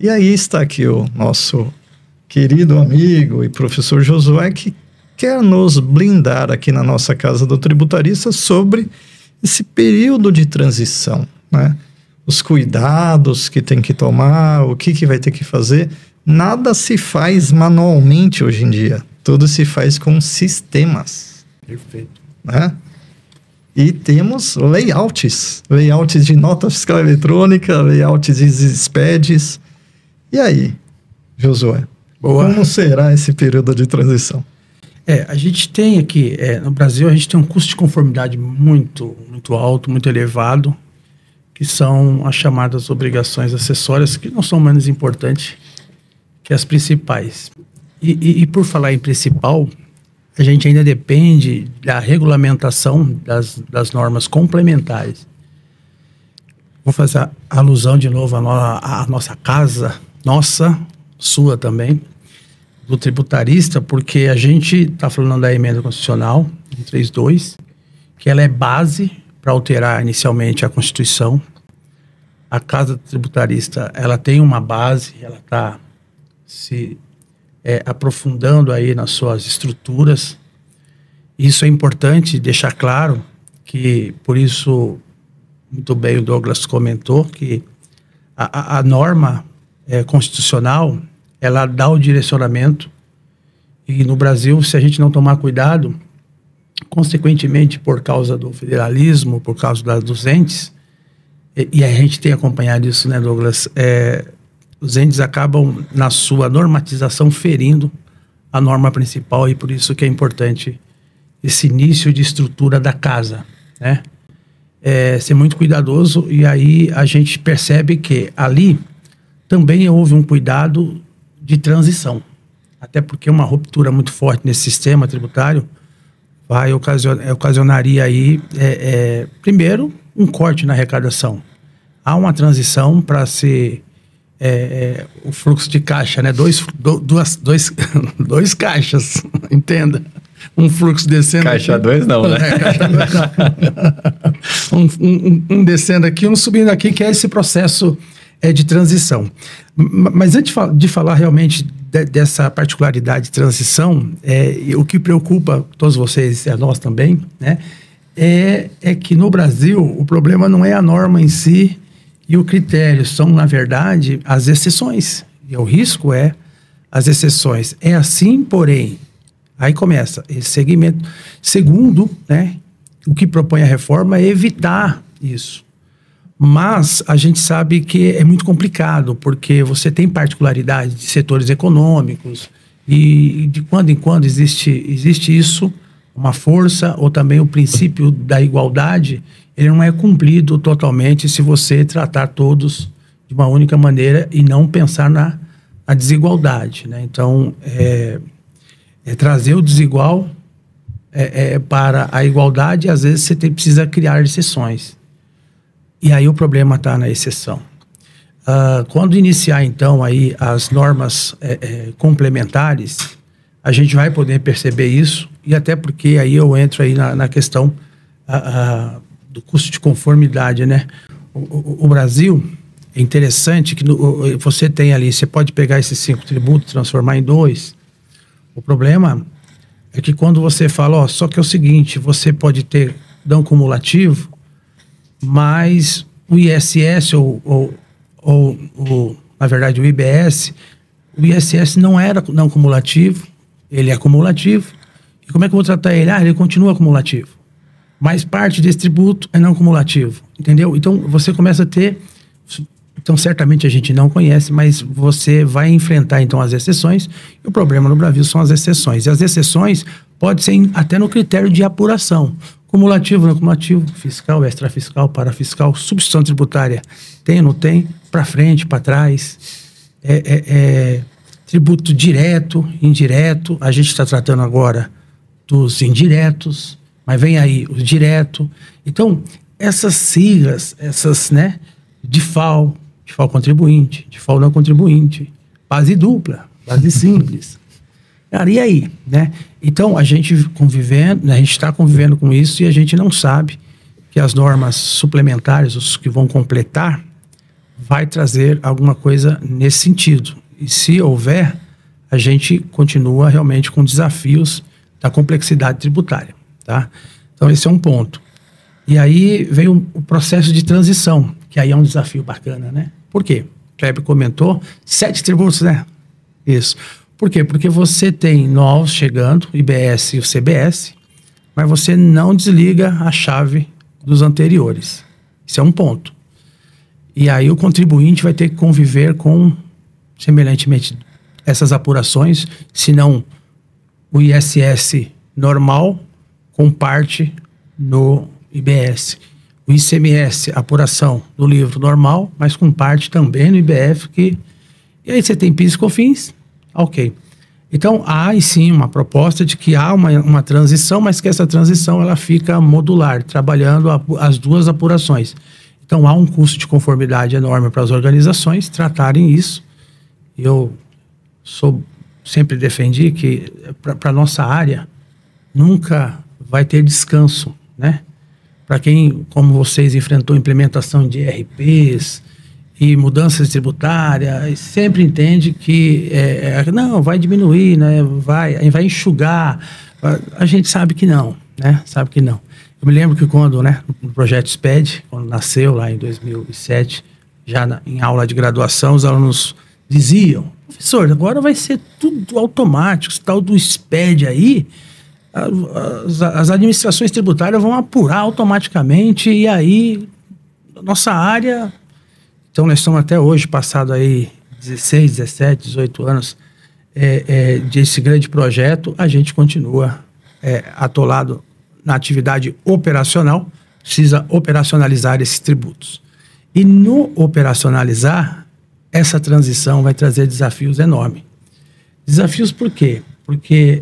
E aí está aqui o nosso querido amigo e professor Josué, que quer nos blindar aqui na nossa Casa do Tributarista sobre esse período de transição, né? Os cuidados que tem que tomar, o que vai ter que fazer. Nada se faz manualmente hoje em dia. Tudo se faz com sistemas. Perfeito. Né? E temos layouts de nota fiscal eletrônica, layouts de SPEDs. E aí, Josué? Boa. Como será esse período de transição? A gente tem aqui, no Brasil, a gente tem um custo de conformidade muito alto, muito elevado, que são as chamadas obrigações acessórias, que não são menos importantes que as principais. E por falar em principal, a gente ainda depende da regulamentação das normas complementares. Vou fazer alusão de novo à nossa casa, sua também, do tributarista, porque a gente está falando da emenda constitucional 132, que ela é base para alterar inicialmente a Constituição. A Casa do Tributarista, ela tem uma base, ela está se aprofundando aí nas suas estruturas. Isso é importante deixar claro que, por isso, muito bem o Douglas comentou, que a norma constitucional, ela dá o direcionamento, e no Brasil, se a gente não tomar cuidado, consequentemente, por causa do federalismo, por causa dos entes, e a gente tem acompanhado isso, né, Douglas? Os entes acabam, na sua normatização, ferindo a norma principal, e por isso que é importante esse início de estrutura da casa, né? Ser muito cuidadoso, e aí a gente percebe que ali também houve um cuidado de transição, até porque uma ruptura muito forte nesse sistema tributário ocasionaria aí, primeiro, um corte na arrecadação. Há uma transição para ser o fluxo de caixa, né? Dois caixas, entenda. Um fluxo descendo. Caixa 2 não, né? Caixa 2 não. Um descendo aqui, um subindo aqui, que é esse processo de transição. Mas antes de falar realmente dessa particularidade de transição, o que preocupa todos vocês, a nós também, né? É que no Brasil o problema não é a norma em si e o critério, são, na verdade, as exceções. E o risco é as exceções. É assim, porém, aí começa esse segmento. Segundo, né, o que propõe a reforma é evitar isso. Mas a gente sabe que é muito complicado, porque você tem particularidade de setores econômicos e de quando em quando existe isso, uma força, ou também o princípio da igualdade, ele não é cumprido totalmente se você tratar todos de uma única maneira e não pensar na desigualdade, né? Então, trazer o desigual para a igualdade, às vezes você precisa criar exceções. E aí o problema está na exceção. Quando iniciar, então, aí as normas complementares, a gente vai poder perceber isso, e até porque aí eu entro aí na questão do custo de conformidade, né? O Brasil, é interessante que você tem ali, você pode pegar esses 5 tributos, transformar em 2. O problema é que quando você fala, só que é o seguinte, você pode ter não cumulativo, mas o ISS ou na verdade o IBS, o ISS não era não cumulativo, ele é cumulativo. E como é que eu vou tratar ele? Ele continua cumulativo. Mas parte desse tributo é não cumulativo, entendeu? Então você começa a ter, então certamente a gente não conhece, mas você vai enfrentar então as exceções, e o problema no Brasil são as exceções. E as exceções podem ser até no critério de apuração. Cumulativo, não cumulativo, fiscal, extrafiscal, parafiscal, substituição tributária, tem ou não tem, para frente, para trás, tributo direto, indireto, a gente está tratando agora dos indiretos, mas vem aí os direto. Então, essas siglas, né, DIFAL contribuinte, DIFAL não contribuinte, base dupla, base simples. Cara, e aí, né? Então, a gente está convivendo com isso, e a gente não sabe que as normas suplementares, os que vão completar, vai trazer alguma coisa nesse sentido. E se houver, a gente continua realmente com desafios da complexidade tributária, tá? Então, esse é um ponto. E aí vem o processo de transição, que aí é um desafio bacana, né? Por quê? O Kleber comentou, 7 tributos, né? Isso. Por quê? Porque você tem novos chegando, o IBS e o CBS, mas você não desliga a chave dos anteriores. Isso é um ponto. E aí o contribuinte vai ter que conviver com, semelhantemente, essas apurações, se não o ISS normal, com parte no IBS. O ICMS, apuração do livro normal, mas com parte também no IBF, que... E aí você tem PIS e COFINS, ok. Então, há sim uma proposta de que há uma transição, mas que essa transição ela fica modular, trabalhando as duas apurações. Então, há um custo de conformidade enorme para as organizações tratarem isso. Eu sempre defendi que para a nossa área nunca vai ter descanso, né? Para quem, como vocês, enfrentou implementação de ERPs e mudanças tributárias, sempre entende que não, vai diminuir, né? vai enxugar. A gente sabe que não, né? Sabe que não. Eu me lembro que quando, né, no projeto SPED, quando nasceu lá em 2007, já em aula de graduação, os alunos diziam: professor, agora vai ser tudo automático, esse tal do SPED aí, as administrações tributárias vão apurar automaticamente e aí nossa área... Então nós estamos até hoje, passado aí 16, 17, 18 anos desse grande projeto, a gente continua atolado na atividade operacional, precisa operacionalizar esses tributos. E no operacionalizar, essa transição vai trazer desafios enormes. Desafios por quê? Porque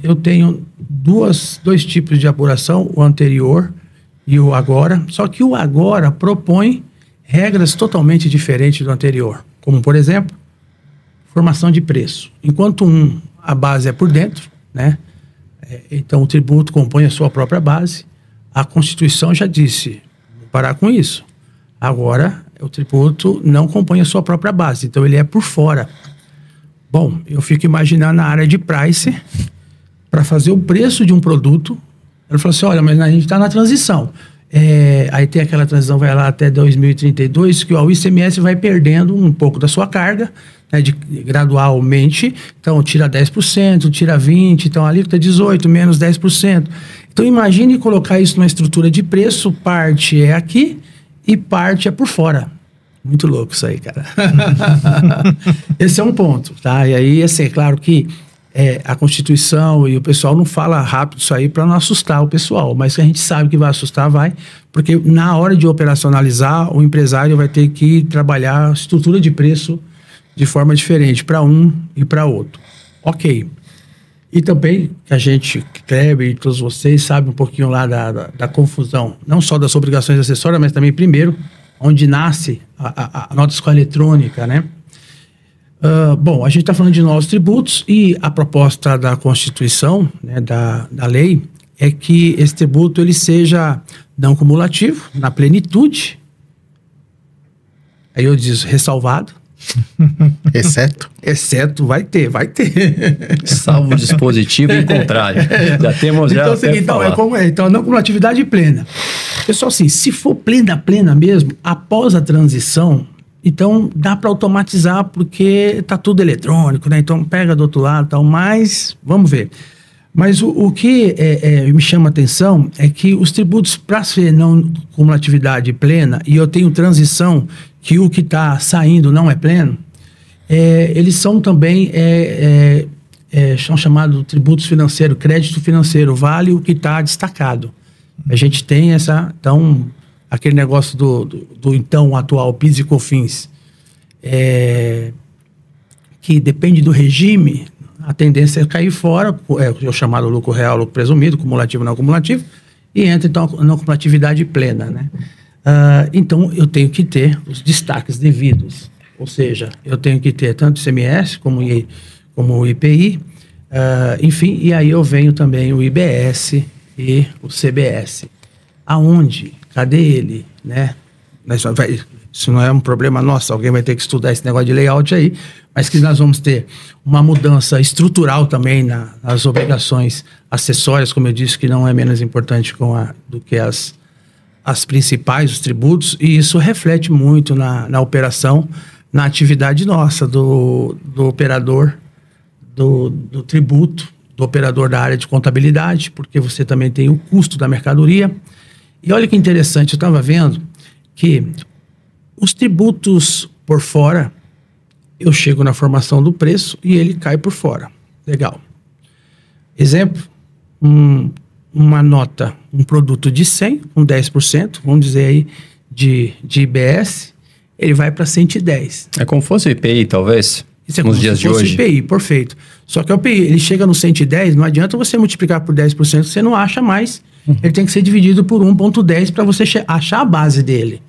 eu tenho dois tipos de apuração, o anterior e o agora, só que o agora propõe regras totalmente diferentes do anterior, como, por exemplo, formação de preço. Enquanto a base é por dentro, né? Então o tributo compõe a sua própria base, a Constituição já disse, vou parar com isso. Agora, o tributo não compõe a sua própria base, então ele é por fora. Bom, eu fico imaginando na área de price, para fazer o preço de um produto, ele falou assim, olha, mas a gente está na transição. Aí tem aquela transição, vai lá até 2032, que o ICMS vai perdendo um pouco da sua carga, né, gradualmente, então tira 10%, tira 20%, então ali está 18%, menos 10%. Então imagine colocar isso numa estrutura de preço, parte é aqui e parte é por fora. Muito louco isso aí, cara. Esse é um ponto, tá? E aí, assim, é claro que a Constituição e o pessoal não fala rápido isso aí para não assustar o pessoal, mas se a gente sabe que vai assustar, vai, porque na hora de operacionalizar, o empresário vai ter que trabalhar a estrutura de preço de forma diferente para um e para outro. Ok. E também que a gente, Kleber e todos vocês, sabem um pouquinho lá da confusão, não só das obrigações acessórias, mas também, primeiro, onde nasce a nota fiscal eletrônica, né? Bom, a gente está falando de novos tributos e a proposta da Constituição, né, da lei, é que esse tributo ele seja não cumulativo, na plenitude. Aí eu digo ressalvado. Exceto, vai ter. Salvo dispositivo em contrário. Já temos já. Então, não cumulatividade plena. Pessoal, assim, se for plena mesmo, após a transição, então dá para automatizar porque tá tudo eletrônico, né? Então pega do outro lado e tal, mas vamos ver. Mas o que me chama a atenção é que os tributos, para ser não cumulatividade plena, e eu tenho transição, que o que está saindo não é pleno, eles são também, são chamados tributos financeiros, crédito financeiro, vale o que está destacado. A gente tem então, aquele negócio do então atual PIS e COFINS, que depende do regime, a tendência é cair fora, o chamado lucro real, lucro presumido, cumulativo, não cumulativo, e entra então a não cumulatividade plena, né? Então eu tenho que ter os destaques devidos, ou seja, eu tenho que ter tanto o ICMS como o IPI, enfim, e aí eu venho também o IBS e o CBS. Aonde? Cadê ele? Né? isso não é um problema nosso, alguém vai ter que estudar esse negócio de layout aí, mas que nós vamos ter uma mudança estrutural também nas obrigações acessórias, como eu disse, que não é menos importante do que as principais, os tributos, e isso reflete muito na operação, na atividade nossa, do operador, do tributo, do operador da área de contabilidade, porque você também tem o custo da mercadoria. E olha que interessante, eu estava vendo que os tributos por fora, eu chego na formação do preço e ele cai por fora. Legal. Exemplo, uma nota, um produto de 100, com 10%, vamos dizer aí, de IBS, ele vai para 110. É como fosse o IPI, talvez? Isso é nos dias de hoje. IPI, perfeito. Só que o IPI, ele chega no 110, não adianta você multiplicar por 10%, você não acha mais. Ele tem que ser dividido por 1,10 para você achar a base dele.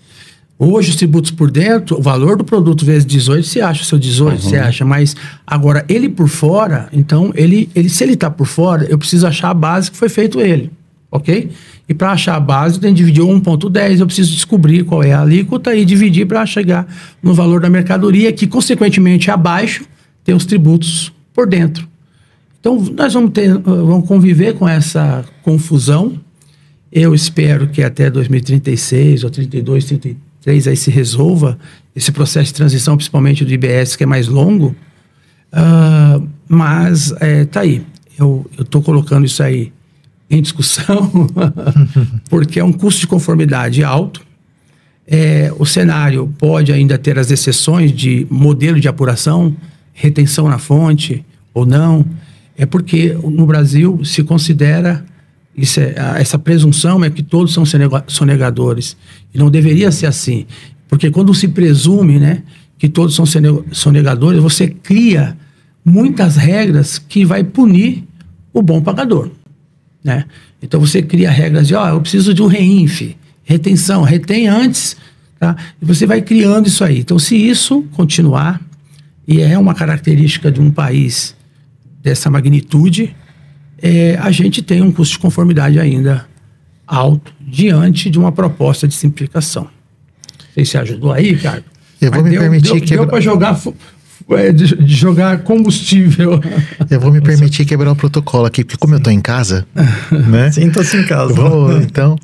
Hoje, os tributos por dentro, o valor do produto vezes 18, você acha o seu 18, você acha. Mas agora, ele por fora, então, se ele está por fora, eu preciso achar a base que foi feito ele. Ok? E para achar a base, eu tenho que dividir 1,10, eu preciso descobrir qual é a alíquota e dividir para chegar no valor da mercadoria, que, consequentemente, abaixo, tem os tributos por dentro. Então, nós vamos conviver com essa confusão. Eu espero que até 2036 ou 32, 33 aí se resolva esse processo de transição, principalmente do IBS, que é mais longo. Mas tá aí. Eu estou colocando isso aí em discussão, porque é um custo de conformidade alto. O cenário pode ainda ter as exceções de modelo de apuração, retenção na fonte ou não. É porque no Brasil se considera, essa presunção é que todos são sonegadores. E não deveria ser assim. Porque quando se presume, né, que todos são sonegadores, você cria muitas regras que vai punir o bom pagador. Né? Então você cria regras de, eu preciso de um reinf, retenção, retém antes, tá? E você vai criando isso aí. Então, se isso continuar, e é uma característica de um país dessa magnitude, a gente tem um custo de conformidade ainda alto diante de uma proposta de simplificação. Não sei se ajudou aí, Ricardo. Eu vou me permitir quebrar... Deu para jogar combustível. Eu vou me permitir quebrar o protocolo aqui, porque como eu estou em casa, né? Sinta-se em casa. Então,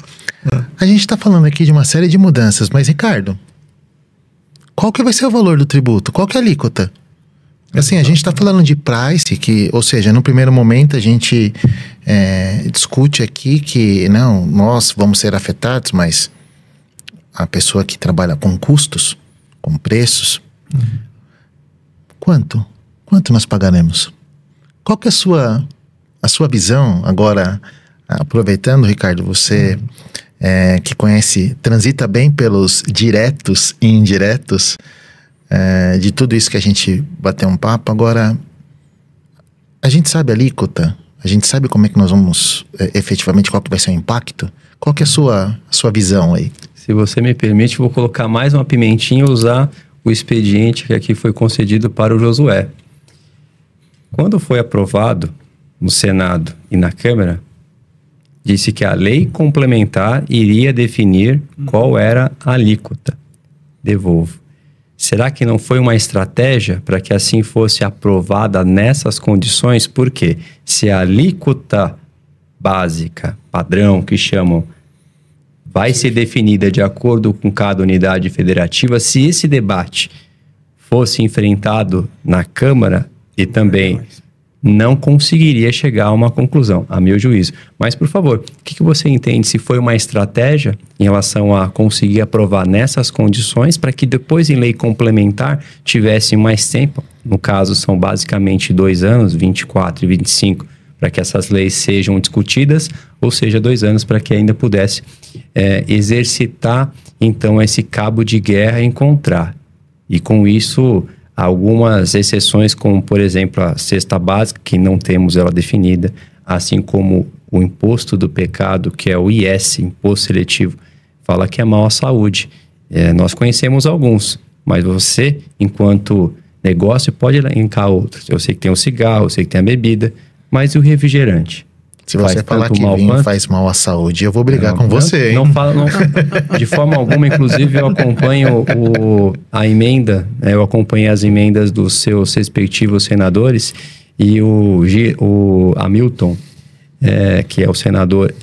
a gente está falando aqui de uma série de mudanças, mas Ricardo, qual que vai ser o valor do tributo? Qual que é a alíquota? Assim, a gente está falando de price, ou seja, no primeiro momento a gente discute aqui que não, nós vamos ser afetados, mas a pessoa que trabalha com custos, com preços, quanto nós pagaremos? Qual que é a sua visão agora, aproveitando, Ricardo, você que conhece, transita bem pelos diretos e indiretos, de tudo isso que a gente bateu um papo. Agora, a gente sabe a alíquota, a gente sabe como é que nós vamos, efetivamente, qual que vai ser o impacto. Qual que é a sua visão aí? Se você me permite, vou colocar mais uma pimentinha e usar o expediente que aqui foi concedido para o Josué. Quando foi aprovado no Senado e na Câmara, disse que a lei complementar iria definir qual era a alíquota. Devolvo. Será que não foi uma estratégia para que assim fosse aprovada nessas condições? Porque se a alíquota básica, padrão, que chamam, vai ser definida de acordo com cada unidade federativa, se esse debate fosse enfrentado na Câmara e também não conseguiria chegar a uma conclusão, a meu juízo. Mas, por favor, o que você entende se foi uma estratégia em relação a conseguir aprovar nessas condições para que depois em lei complementar tivesse mais tempo? No caso, são basicamente 2 anos, 24 e 25, para que essas leis sejam discutidas, ou seja, 2 anos para que ainda pudesse exercitar, então, esse cabo de guerra e encontrar. E com isso, algumas exceções, como, por exemplo, a cesta básica, que não temos ela definida, assim como o imposto do pecado, que é o IS, Imposto Seletivo, fala que é mal à saúde. Nós conhecemos alguns, mas você, enquanto negócio, pode elencar outros. Eu sei que tem o cigarro, eu sei que tem a bebida, mas e o refrigerante? Se você faz falar tanto que mal vinho quanto- faz mal à saúde, eu vou brigar com Não, você, hein? Não fala, de forma alguma, inclusive eu acompanho a emenda, eu acompanhei as emendas dos seus respectivos senadores e o Hamilton, que é o senador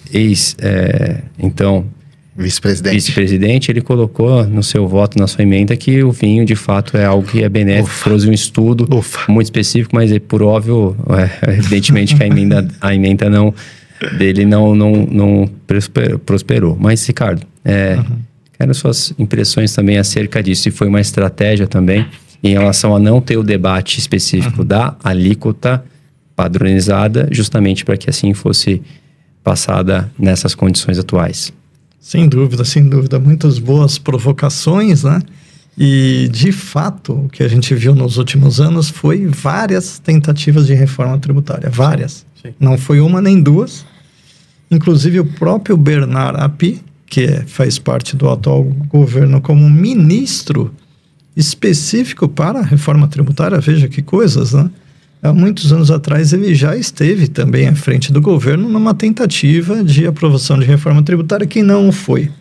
então vice-presidente, ele colocou no seu voto, na sua emenda, que o vinho de fato é algo que é benéfico, trouxe um estudo muito específico, mas por óbvio, evidentemente que a emenda dele não prosperou. Mas, Ricardo, quero suas impressões também acerca disso, se foi uma estratégia também em relação a não ter o debate específico da alíquota padronizada, justamente para que assim fosse passada nessas condições atuais. Sem dúvida, sem dúvida. Muitas boas provocações, né? E, de fato, o que a gente viu nos últimos anos foi várias tentativas de reforma tributária. Várias. Sim. Não foi uma nem duas. Inclusive, o próprio Bernard Api, que faz parte do atual governo como ministro específico para a reforma tributária, veja que coisas, né? Há muitos anos atrás, ele já esteve também à frente do governo numa tentativa de aprovação de reforma tributária que não foi.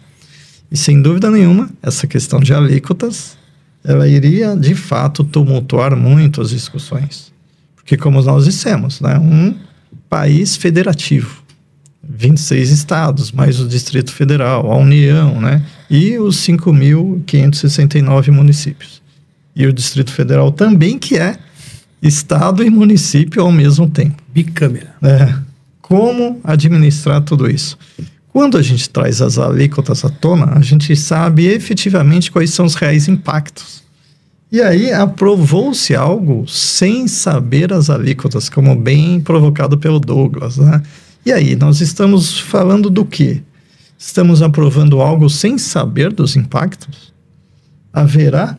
E, sem dúvida nenhuma, essa questão de alíquotas, ela iria, de fato, tumultuar muito as discussões. Porque, como nós dissemos, né, um país federativo, 26 estados, mais o Distrito Federal, a União, né, e os 5.569 municípios. E o Distrito Federal também, que é Estado e município ao mesmo tempo. Bicâmara. Como administrar tudo isso? Quando a gente traz as alíquotas à tona, a gente sabe efetivamente quais são os reais impactos. E aí aprovou-se algo sem saber as alíquotas, como bem provocado pelo Douglas, né? E aí, nós estamos falando do quê? Estamos aprovando algo sem saber dos impactos? Haverá?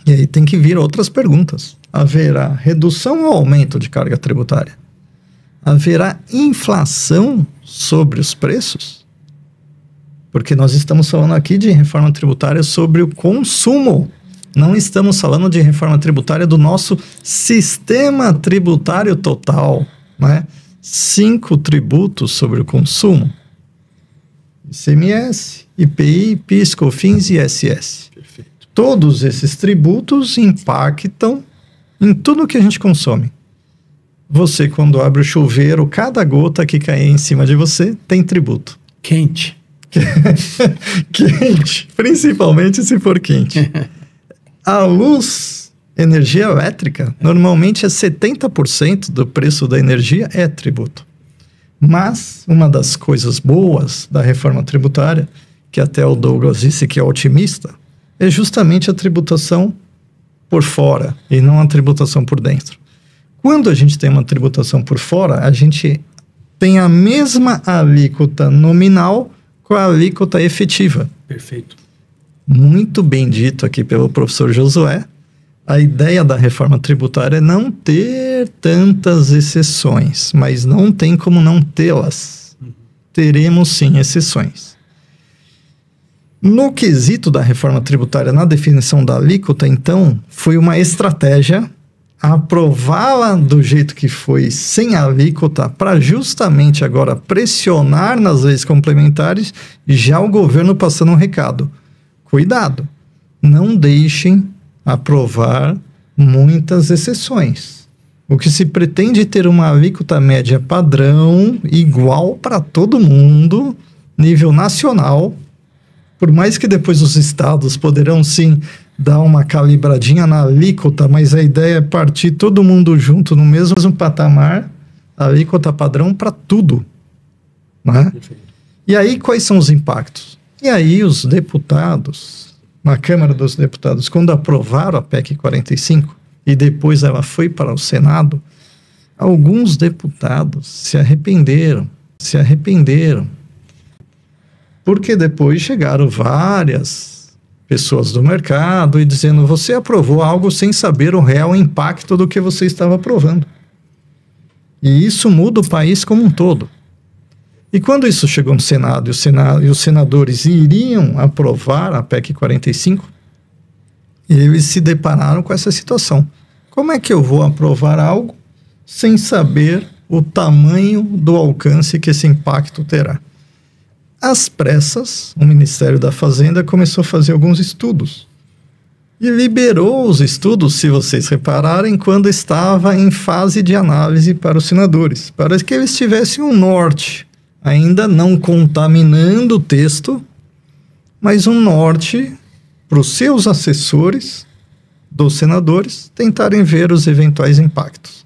E aí tem que vir outras perguntas. Haverá redução ou aumento de carga tributária? Haverá inflação sobre os preços? Porque nós estamos falando aqui de reforma tributária sobre o consumo. Não estamos falando de reforma tributária do nosso sistema tributário total, né? 5 tributos sobre o consumo. ICMS, IPI, PIS, COFINS e ISS. Perfeito. Todos esses tributos impactam em tudo que a gente consome. Você, quando abre o chuveiro, cada gota que cair em cima de você tem tributo. Quente. Quente, principalmente se for quente. A luz, energia elétrica, normalmente é 70% do preço da energia é tributo. Mas uma das coisas boas da reforma tributária, que até o Douglas disse que é otimista, é justamente a tributação por fora e não a tributação por dentro. Quando a gente tem uma tributação por fora, a gente tem a mesma alíquota nominal com a alíquota efetiva. Perfeito. Muito bem dito aqui pelo professor Josué. A ideia da reforma tributária é não ter tantas exceções, mas não tem como não tê-las. Teremos sim exceções. No quesito da reforma tributária, na definição da alíquota, então, foi uma estratégia aprová-la do jeito que foi, sem alíquota, para justamente agora pressionar nas leis complementares, e já o governo passando um recado. Cuidado, não deixem aprovar muitas exceções. O que se pretende é ter uma alíquota média padrão, igual para todo mundo, nível nacional. Por mais que depois os estados poderão sim dar uma calibradinha na alíquota, mas a ideia é partir todo mundo junto no mesmo patamar, alíquota padrão para tudo, né? E aí quais são os impactos? E aí os deputados, na Câmara dos Deputados, quando aprovaram a PEC 45 e depois ela foi para o Senado, alguns deputados se arrependeram. Porque depois chegaram várias pessoas do mercado e dizendo: você aprovou algo sem saber o real impacto do que você estava aprovando. E isso muda o país como um todo. E quando isso chegou no Senado e os senadores iriam aprovar a PEC 45, eles se depararam com essa situação. Como é que eu vou aprovar algo sem saber o tamanho do alcance que esse impacto terá. Às pressas, o Ministério da Fazenda começou a fazer alguns estudos. E liberou os estudos, se vocês repararem, quando estava em fase de análise para os senadores, para que eles tivessem um norte, ainda não contaminando o texto, mas um norte para os seus assessores dos senadores tentarem ver os eventuais impactos.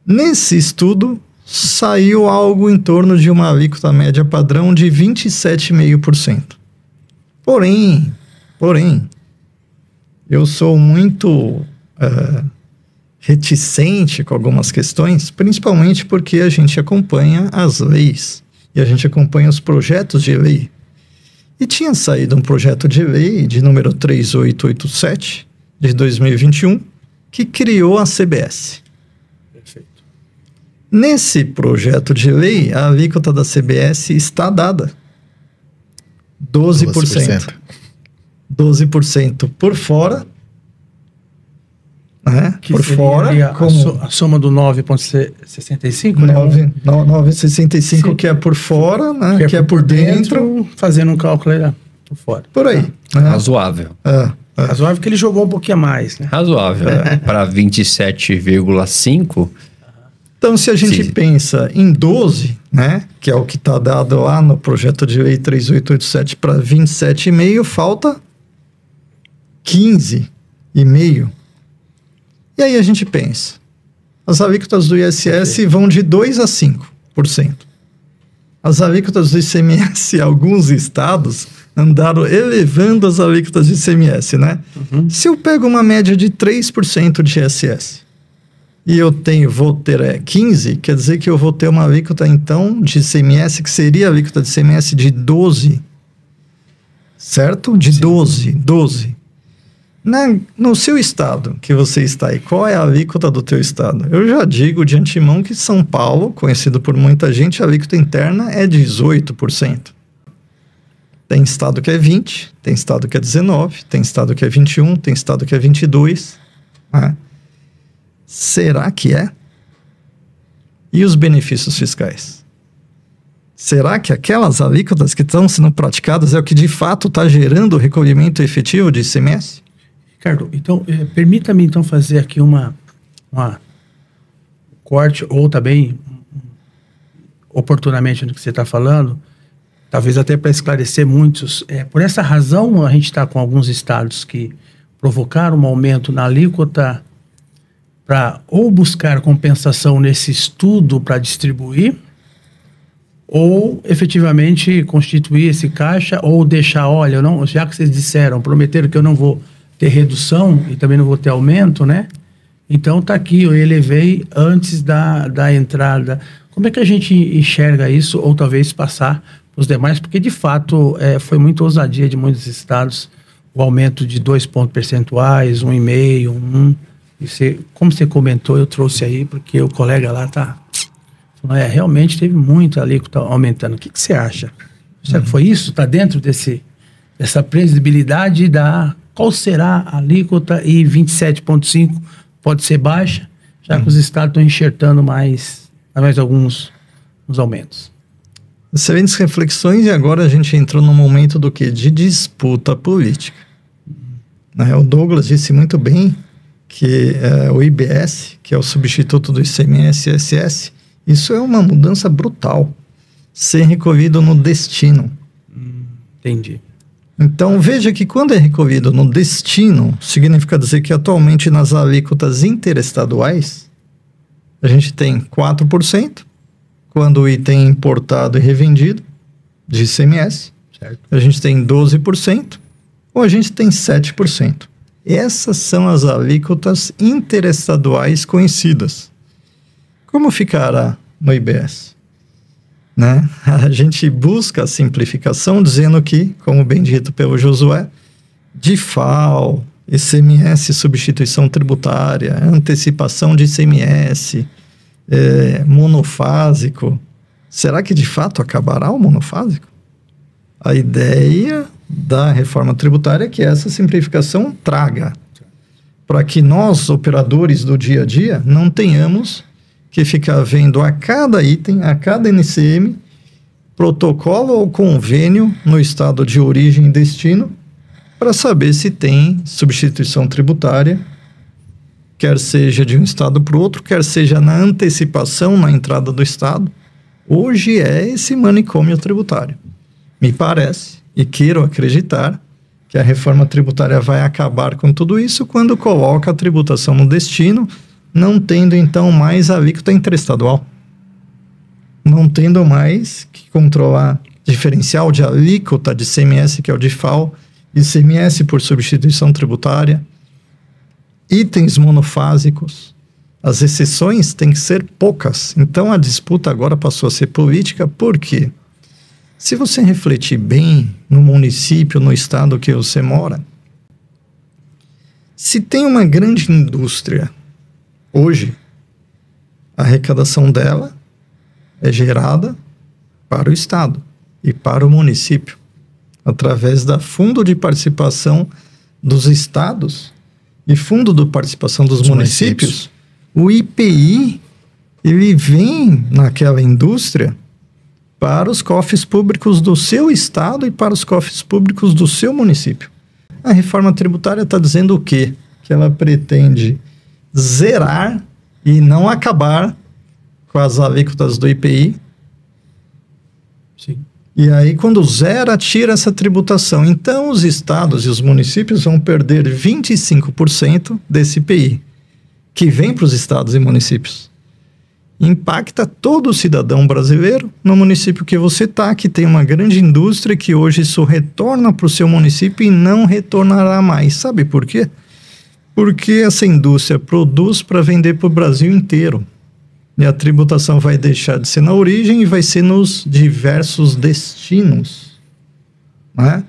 Nesse estudo, saiu algo em torno de uma alíquota média padrão de 27,5%. Porém, eu sou muito reticente com algumas questões, principalmente porque a gente acompanha as leis e a gente acompanha os projetos de lei. E tinha saído um projeto de lei de número 3887 de 2021 que criou a CBS. Perfeito. Nesse projeto de lei, a alíquota da CBS está dada. 12%. 12% por fora. Né? Que por fora. A soma do 9,65? 9,65 que é por fora, né? Que é por dentro. Fazendo um cálculo aí por fora. Por aí. Né? Razoável. Razoável que ele jogou um pouquinho a mais, né? Razoável. Para 27,5%. Então, se a gente pensa em 12, né, que é o que está dado lá no projeto de lei 3887 para 27,5, falta 15,5. E aí a gente pensa, as alíquotas do ISS vão de 2% a 5%. As alíquotas do ICMS, alguns estados andaram elevando as alíquotas de ICMS, né? Se eu pego uma média de 3% de ISS e vou ter 15, quer dizer que eu vou ter uma alíquota, então, de ICMS, que seria a alíquota de ICMS de 12. Certo? De 12. No seu estado que você está aí, qual é a alíquota do teu estado? Eu já digo de antemão que São Paulo, conhecido por muita gente, a alíquota interna é 18%. Tem estado que é 20%, tem estado que é 19%, tem estado que é 21%, tem estado que é 22%. Né? Será que é? E os benefícios fiscais? Será que aquelas alíquotas que estão sendo praticadas é o que de fato está gerando o recolhimento efetivo de ICMS? Ricardo, então, permita-me então fazer aqui uma corte, ou também, oportunamente no que você está falando, talvez até para esclarecer muitos. Por essa razão, a gente está com alguns estados que provocaram um aumento na alíquota para ou buscar compensação nesse estudo para distribuir, ou efetivamente constituir esse caixa, ou deixar, olha, já que vocês prometeram que eu não vou ter redução e também não vou ter aumento, né? Então tá aqui, eu elevei antes da entrada. Como é que a gente enxerga isso, ou talvez passar para os demais? Porque de fato foi muita ousadia de muitos estados, o aumento de 2 pontos percentuais, 1,5%, 1%. Como você comentou, eu trouxe aí, porque o colega lá realmente teve muito alíquota aumentando. O que você acha? Será que foi isso? Está dentro dessa previsibilidade qual será a alíquota, e 27,5% pode ser baixa, já que os estados estão enxertando mais alguns aumentos. Excelentes reflexões, e agora a gente entrou num momento do quê? De disputa política. O Douglas disse muito bem que o IBS, que é o substituto do ICMS e ISS, isso é uma mudança brutal, ser recolhido no destino. Entendi. Então, veja que quando é recolhido no destino, significa dizer que atualmente nas alíquotas interestaduais, a gente tem 4%, quando o item é importado e revendido, de ICMS, certo. A gente tem 12%, ou a gente tem 7%. Essas são as alíquotas interestaduais conhecidas. Como ficará no IBS? Né? A gente busca a simplificação dizendo que, como bem dito pelo Josué, DIFAL, ICMS, substituição tributária, antecipação de ICMS, monofásico. Será que de fato acabará o monofásico? A ideia da reforma tributária é que essa simplificação traga para que nós, operadores do dia a dia, não tenhamos que ficar vendo a cada item, a cada NCM, protocolo ou convênio no estado de origem e destino, para saber se tem substituição tributária, quer seja de um estado para o outro, quer seja na antecipação na entrada do estado. Hoje é esse manicômio tributário. Me parece, e quero acreditar, que a reforma tributária vai acabar com tudo isso quando coloca a tributação no destino, não tendo então mais a alíquota interestadual. Não tendo mais que controlar diferencial de alíquota de ICMS, que é o DIFAL, ICMS por substituição tributária, itens monofásicos. As exceções têm que ser poucas. Então a disputa agora passou a ser política, por quê? Se você refletir bem no município, no estado que você mora, se tem uma grande indústria hoje, a arrecadação dela é gerada para o estado e para o município, através da Fundo de Participação dos Estados e Fundo de Participação dos Municípios. O IPI, ele vem naquela indústria para os cofres públicos do seu estado e para os cofres públicos do seu município. A reforma tributária está dizendo o quê? Que ela pretende zerar e não acabar com as alíquotas do IPI. Sim. E aí, quando zera, tira essa tributação. Então, os estados e os municípios vão perder 25% desse IPI, que vem para os estados e municípios. Impacta todo o cidadão brasileiro no município que você está, que tem uma grande indústria, que hoje isso retorna para o seu município e não retornará mais. Sabe por quê? Porque essa indústria produz para vender para o Brasil inteiro. E a tributação vai deixar de ser na origem e vai ser nos diversos destinos. Né?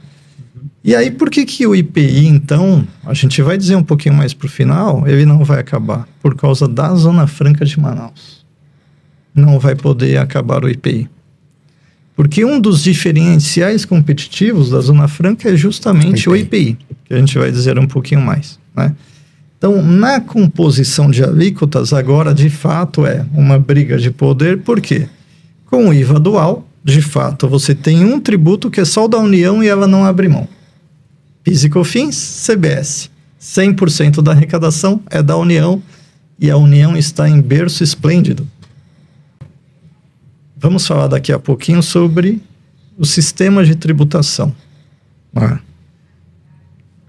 E aí, por que o IPI, então, a gente vai dizer um pouquinho mais para o final, ele não vai acabar? Por causa da Zona Franca de Manaus. Não vai poder acabar o IPI. Porque um dos diferenciais competitivos da Zona Franca é justamente o IPI, que a gente vai dizer um pouquinho mais, né? Então, na composição de alíquotas, agora, de fato, é uma briga de poder, por quê? Com o IVA dual, de fato, você tem um tributo que é só da União e ela não abre mão. PIS e COFINS, CBS. 100% da arrecadação é da União e a União está em berço esplêndido. Vamos falar daqui a pouquinho sobre o sistema de tributação.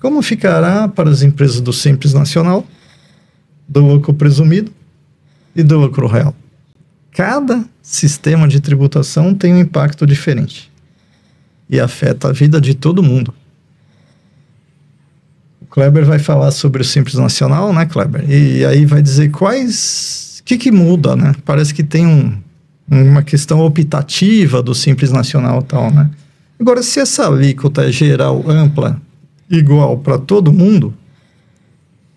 Como ficará para as empresas do Simples Nacional, do lucro presumido e do lucro real? Cada sistema de tributação tem um impacto diferente e afeta a vida de todo mundo. O Kleber vai falar sobre o Simples Nacional, né, Kleber? E aí vai dizer quais... O que muda, né? Parece que tem uma questão optativa do Simples Nacional e tal, né? Agora, se essa alíquota é geral, ampla, igual para todo mundo,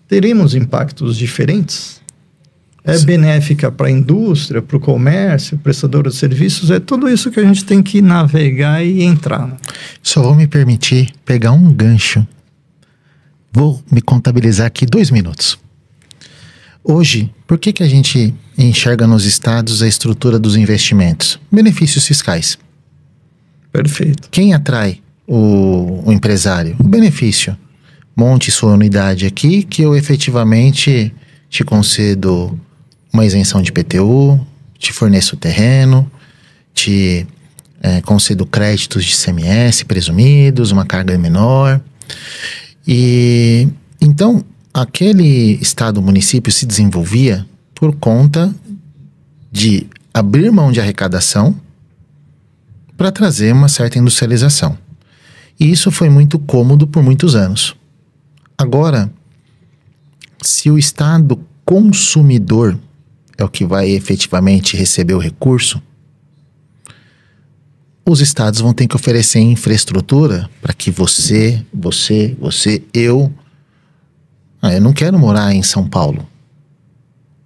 teremos impactos diferentes? É benéfica para a indústria, para o comércio, prestador de serviços? É tudo isso que a gente tem que navegar e entrar. Né? Só vou me permitir pegar um gancho. Vou me contabilizar aqui 2 minutos. Hoje, por que a gente enxerga nos estados a estrutura dos investimentos? Benefícios fiscais. Perfeito. Quem atrai o empresário? O benefício. Monte sua unidade aqui que eu efetivamente te concedo uma isenção de IPTU, te forneço o terreno, te concedo créditos de ICMS presumidos, uma carga menor. E então aquele estado, município se desenvolvia por conta de abrir mão de arrecadação para trazer uma certa industrialização. E isso foi muito cômodo por muitos anos. Agora, se o estado consumidor é o que vai efetivamente receber o recurso, os estados vão ter que oferecer infraestrutura para que eu não quero morar em São Paulo.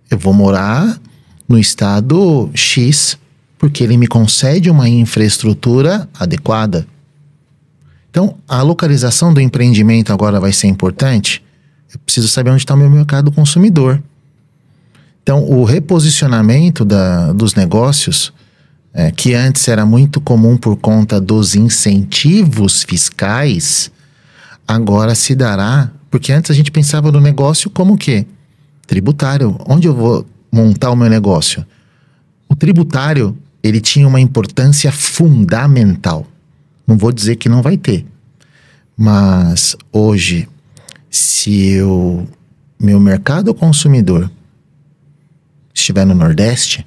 Eu vou morar no estado X, porque ele me concede uma infraestrutura adequada. Então, a localização do empreendimento agora vai ser importante. Eu preciso saber onde está o meu mercado consumidor. Então, o reposicionamento dos negócios, que antes era muito comum por conta dos incentivos fiscais, agora se dará, porque antes a gente pensava no negócio como o quê? Tributário. Onde eu vou montar o meu negócio? O tributário, ele tinha uma importância fundamental. Não vou dizer que não vai ter. Mas hoje, se meu mercado consumidor estiver no Nordeste,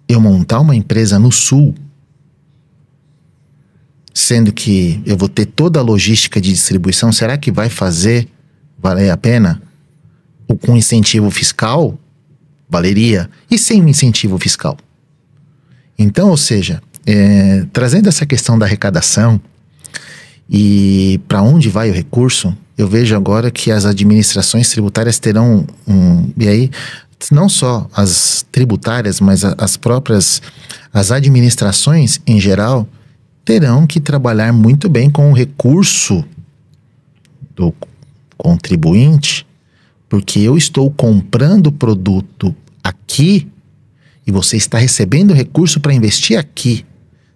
eu montar uma empresa no Sul, sendo que eu vou ter toda a logística de distribuição, será que vai fazer valer a pena? Ou com incentivo fiscal, valeria. E sem incentivo fiscal? Então, ou seja, trazendo essa questão da arrecadação e para onde vai o recurso, eu vejo agora que as administrações tributárias terão e aí não só as tributárias, mas as administrações em geral terão que trabalhar muito bem com o recurso do contribuinte, porque eu estou comprando o produto aqui e você está recebendo recurso para investir aqui.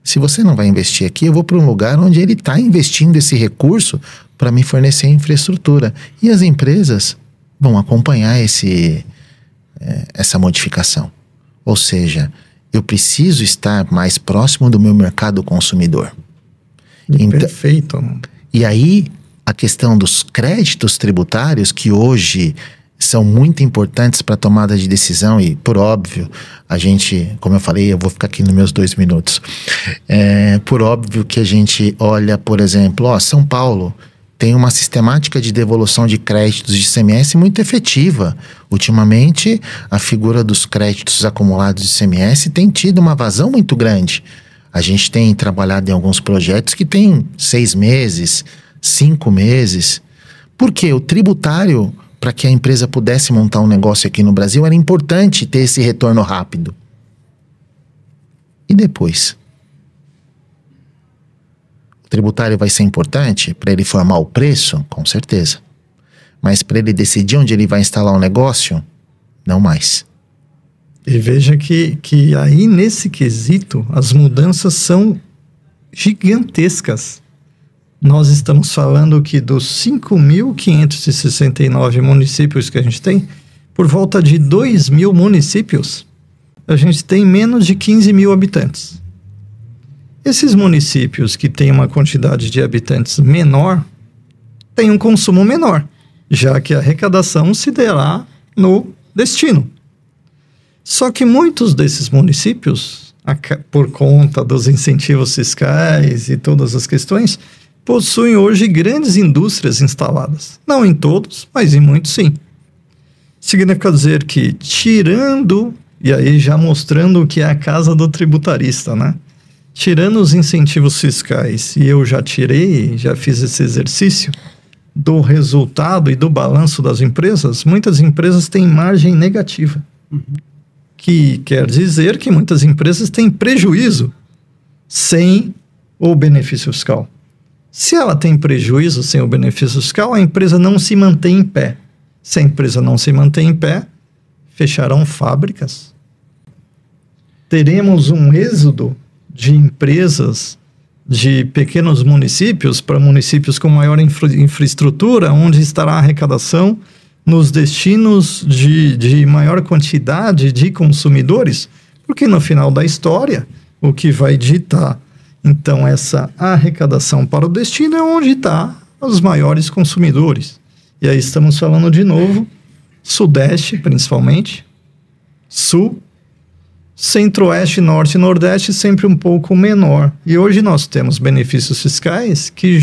Se você não vai investir aqui, eu vou para um lugar onde ele está investindo esse recurso para me fornecer infraestrutura. E as empresas vão acompanhar essa modificação. Ou seja, eu preciso estar mais próximo do meu mercado consumidor. Perfeito. E aí, a questão dos créditos tributários, que hoje são muito importantes para a tomada de decisão, e por óbvio, a gente, como eu falei, eu vou ficar aqui nos meus 2 minutos. Por óbvio que a gente olha, por exemplo, São Paulo tem uma sistemática de devolução de créditos de ICMS muito efetiva. Ultimamente, a figura dos créditos acumulados de ICMS tem tido uma vazão muito grande. A gente tem trabalhado em alguns projetos que tem 6 meses, 5 meses. Porque o tributário, para que a empresa pudesse montar um negócio aqui no Brasil, era importante ter esse retorno rápido. E depois? O tributário vai ser importante para ele formar o preço? Com certeza. Mas para ele decidir onde ele vai instalar o negócio? Não mais. E veja que aí nesse quesito as mudanças são gigantescas. Nós estamos falando que dos 5.569 municípios que a gente tem, por volta de 2.000 municípios, a gente tem menos de 15 mil habitantes. Esses municípios que têm uma quantidade de habitantes menor, têm um consumo menor, já que a arrecadação se dará no destino. Só que muitos desses municípios, por conta dos incentivos fiscais e todas as questões, possuem hoje grandes indústrias instaladas. Não em todos, mas em muitos sim. Significa dizer que tirando, e aí já mostrando o que é a casa do tributarista, né? Tirando os incentivos fiscais, e eu já fiz esse exercício do resultado e do balanço das empresas, muitas empresas têm margem negativa. Que quer dizer que muitas empresas têm prejuízo sem o benefício fiscal. Se ela tem prejuízo sem o benefício fiscal, a empresa não se mantém em pé. Se a empresa não se mantém em pé, fecharão fábricas. Teremos um êxodo de empresas de pequenos municípios para municípios com maior infraestrutura, onde estará a arrecadação nos destinos de maior quantidade de consumidores, porque no final da história, o que vai ditar então essa arrecadação para o destino é onde está os maiores consumidores. E aí estamos falando de novo, Sudeste principalmente, Sul, Centro-Oeste, Norte e Nordeste sempre um pouco menor. E hoje nós temos benefícios fiscais que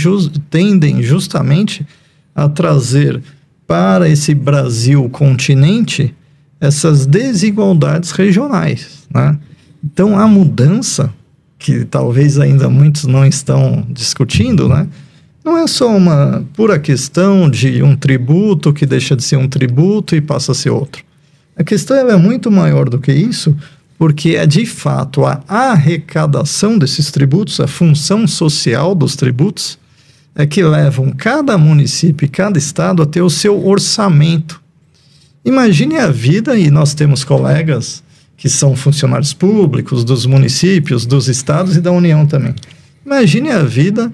tendem justamente a trazer para esse Brasil continente essas desigualdades regionais, né? Então a mudança, que talvez ainda muitos não estão discutindo, né? Não é só uma pura questão de um tributo que deixa de ser um tributo e passa a ser outro. A questão é muito maior do que isso, porque é de fato a arrecadação desses tributos, a função social dos tributos, é que levam cada município e cada estado a ter o seu orçamento. Imagine a vida, e nós temos colegas que são funcionários públicos dos municípios, dos estados e da União também. Imagine a vida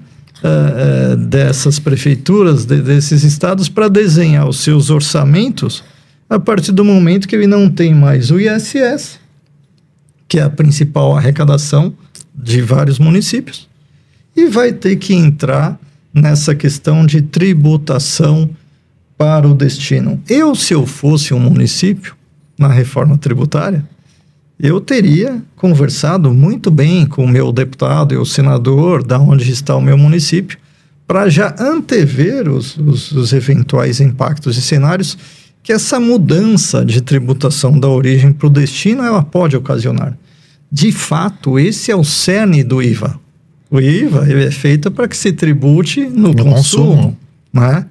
dessas prefeituras, desses estados, para desenhar os seus orçamentos a partir do momento que ele não tem mais o ISS, que é a principal arrecadação de vários municípios, e vai ter que entrar nessa questão de tributação para o destino. Se eu fosse um município, na reforma tributária, eu teria conversado muito bem com o meu deputado e o senador, da onde está o meu município, para já antever os eventuais impactos e cenários que essa mudança de tributação da origem para o destino, ela pode ocasionar. De fato, esse é o cerne do IVA. O IVA ele é feito para que se tribute no consumo, né?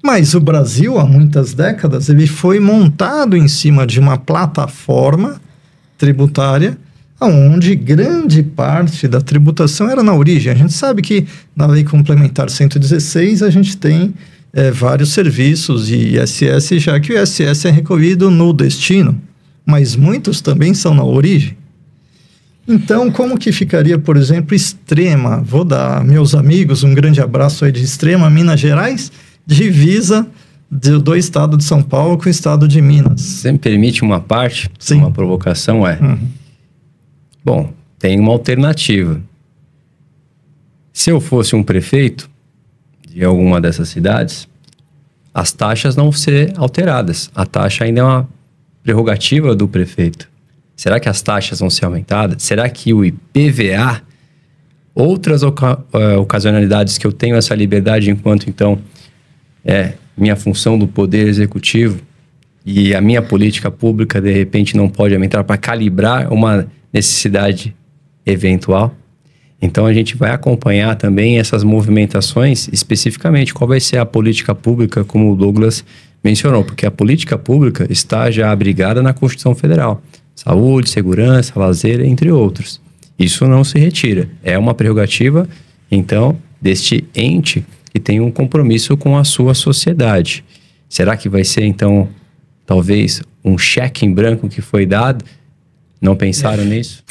Mas o Brasil, há muitas décadas, ele foi montado em cima de uma plataforma tributária, onde grande parte da tributação era na origem. A gente sabe que na Lei Complementar 116 a gente tem vários serviços e ISS, já que o ISS é recolhido no destino, mas muitos também são na origem. Então, como que ficaria, por exemplo, Extrema? Vou dar, meus amigos, um grande abraço aí de Extrema, Minas Gerais, divisa do estado de São Paulo com o estado de Minas. Você me permite uma parte? Sim. Uma provocação Bom, tem uma alternativa. Se eu fosse um prefeito de alguma dessas cidades, as taxas não vão ser alteradas. A taxa ainda é uma prerrogativa do prefeito. Será que as taxas vão ser aumentadas? Será que o IPVA, outras ocasionalidades que eu tenho essa liberdade enquanto, então, minha função do poder executivo e a minha política pública, de repente, não pode aumentar para calibrar uma necessidade eventual? Então, a gente vai acompanhar também essas movimentações, especificamente qual vai ser a política pública, como o Douglas mencionou, porque a política pública está já abrigada na Constituição Federal. Saúde, segurança, lazer, entre outros. Isso não se retira. É uma prerrogativa, então, deste ente que tem um compromisso com a sua sociedade. Será que vai ser, então, talvez um cheque em branco que foi dado? Não pensaram nisso?